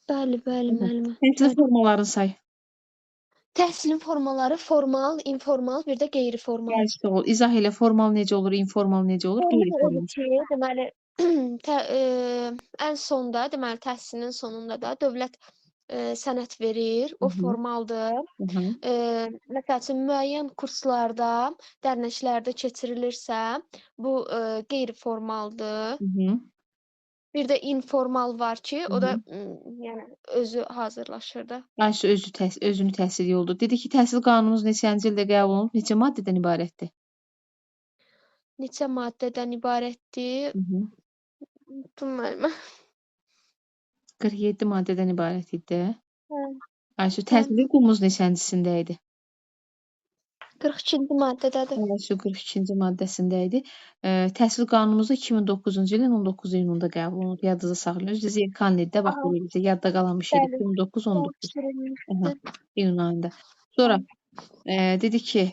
Bəli, bəli, Mhm. müəllimə. Təhsil Bəli. formalarını say. Təhsilin formaları formal, informal, bir də qeyri-formal. Dərsi ol. İzah elə. Formal necə olur, informal necə olur, Formal odur qeyri-formal. ki, deməli, tə ən sonda, deməli, təhsilin sonunda da dövlət, sənəd verir, Hı o hı. formaldır. Hı hı. Məsəl üçün müəyyən kurslarda, dərnəklərdə keçirilirsə, bu, qeyri-formaldır. Hı hı. Bir də informal var ki, Hı o da, hı. yəni özü hazırlaşır da. Ayşə özünü təhsil yoludur. Dedi ki, təhsil qanunumuz neçənci ildə qəbul olunub, neçə maddədən ibarətdir? Neçə maddədən ibarətdir? Hı hı. Unutdum müəllimə. 47 maddədən ibarət idi də. Hə, Ayşə, bəli. təhsil hüququmuz neçəncisində idi? 42-ci maddədədir. Ayşə 42-ci maddəsində idi. Təhsil qanunumuz da 2009-cu ilin 19 iyununda qəbul olunub. Yadınızda saxlayın. Biz Konnedə bax Aha, belə bizə yadda qalan bir şeydir. bəli. 29-19. Aha, Dəyişdirilmişdi. iyun ayında. Sonra dedi ki,